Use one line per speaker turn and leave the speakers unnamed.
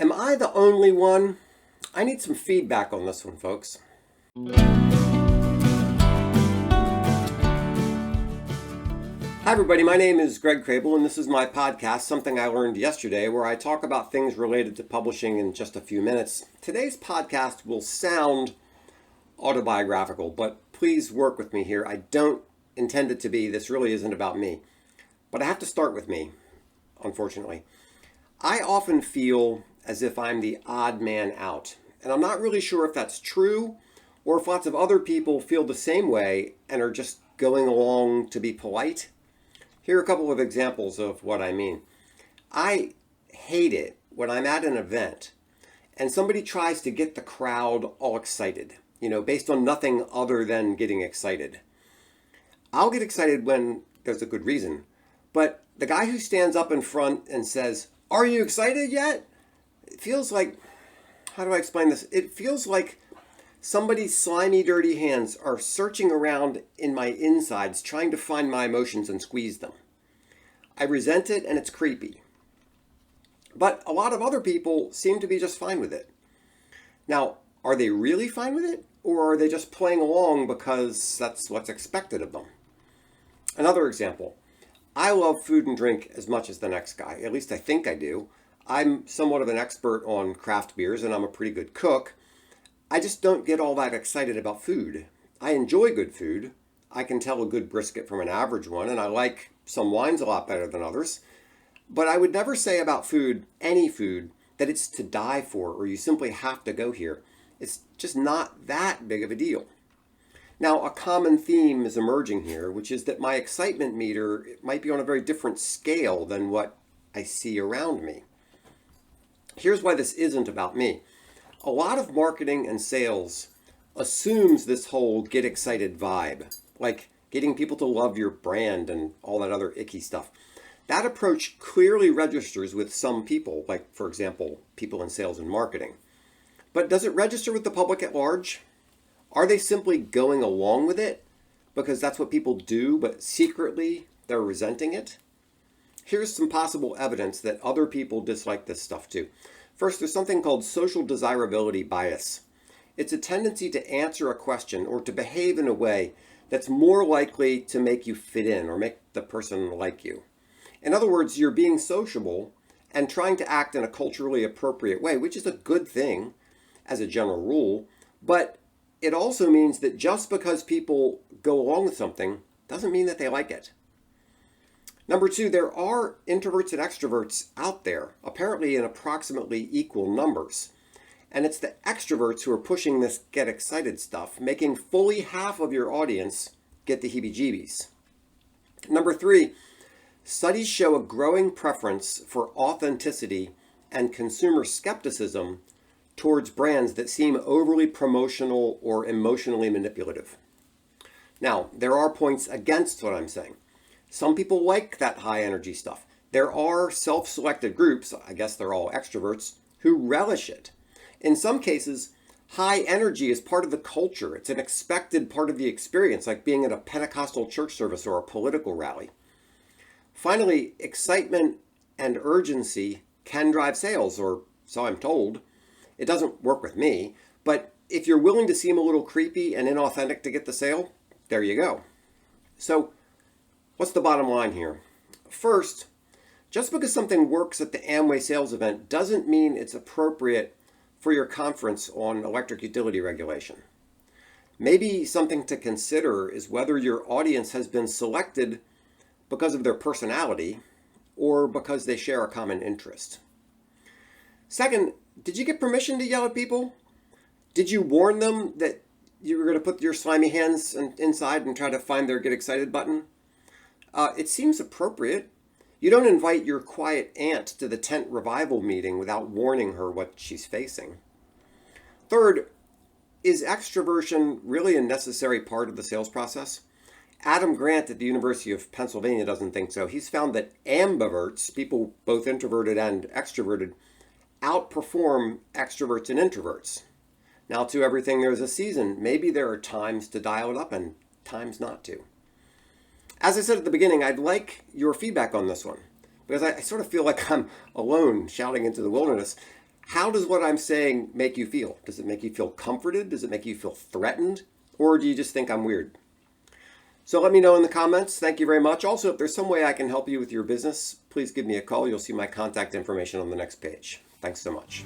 Am I the only one? I need some feedback on this one, folks. Hi, everybody. My name is Greg Crable, and this is my podcast, Something I Learned Yesterday, where I talk about things related to publishing in just a few minutes. Today's podcast will sound autobiographical, but please work with me here. I don't intend it to be. This really isn't about me. But I have to start with me, unfortunately. I often feel as if I'm the odd man out. And I'm not really sure if that's true or if lots of other people feel the same way and are just going along to be polite. Here are a couple of examples of what I mean. I hate it when I'm at an event and somebody tries to get the crowd all excited, based on nothing other than getting excited. I'll get excited when there's a good reason, but the guy who stands up in front and says, "Are you excited yet?" It feels like, how do I explain this? It feels like somebody's slimy, dirty hands are searching around in my insides, trying to find my emotions and squeeze them. I resent it and it's creepy. But a lot of other people seem to be just fine with it. Now, are they really fine with it? Or are they just playing along because that's what's expected of them? Another example. I love food and drink as much as the next guy. At least I think I do. I'm somewhat of an expert on craft beers and I'm a pretty good cook. I just don't get all that excited about food. I enjoy good food. I can tell a good brisket from an average one, and I like some wines a lot better than others. But I would never say about food, any food, that it's to die for or you simply have to go here. It's just not that big of a deal. Now, a common theme is emerging here, which is that my excitement meter might be on a very different scale than what I see around me. Here's why this isn't about me. A lot of marketing and sales assumes this whole get excited vibe, like getting people to love your brand and all that other icky stuff. That approach clearly registers with some people, like, for example, people in sales and marketing. But does it register with the public at large? Are they simply going along with it because that's what people do, but secretly they're resenting it? Here's some possible evidence that other people dislike this stuff too. First, there's something called social desirability bias. It's a tendency to answer a question or to behave in a way that's more likely to make you fit in or make the person like you. In other words, you're being sociable and trying to act in a culturally appropriate way, which is a good thing as a general rule, but it also means that just because people go along with something doesn't mean that they like it. Number two, there are introverts and extroverts out there, apparently in approximately equal numbers. And it's the extroverts who are pushing this get excited stuff, making fully half of your audience get the heebie-jeebies. Number three, studies show a growing preference for authenticity and consumer skepticism towards brands that seem overly promotional or emotionally manipulative. Now, there are points against what I'm saying. Some people like that high energy stuff. There are self-selected groups, I guess they're all extroverts, who relish it. In some cases, high energy is part of the culture. It's an expected part of the experience, like being at a Pentecostal church service or a political rally. Finally, excitement and urgency can drive sales, or so I'm told. It doesn't work with me, but if you're willing to seem a little creepy and inauthentic to get the sale, there you go. So, what's the bottom line here? First, just because something works at the Amway sales event doesn't mean it's appropriate for your conference on electric utility regulation. Maybe something to consider is whether your audience has been selected because of their personality or because they share a common interest. Second, did you get permission to yell at people? Did you warn them that you were going to put your slimy hands inside and try to find their get excited button? It seems appropriate. You don't invite your quiet aunt to the tent revival meeting without warning her what she's facing. Third, is extroversion really a necessary part of the sales process? Adam Grant at the University of Pennsylvania doesn't think so. He's found that ambiverts, people both introverted and extroverted, outperform extroverts and introverts. Now, to everything there's a season. Maybe there are times to dial it up and times not to. As I said at the beginning, I'd like your feedback on this one because I sort of feel like I'm alone shouting into the wilderness. How does what I'm saying make you feel? Does it make you feel comforted? Does it make you feel threatened? Or do you just think I'm weird? So let me know in the comments. Thank you very much. Also, if there's some way I can help you with your business, please give me a call. You'll see my contact information on the next page. Thanks so much.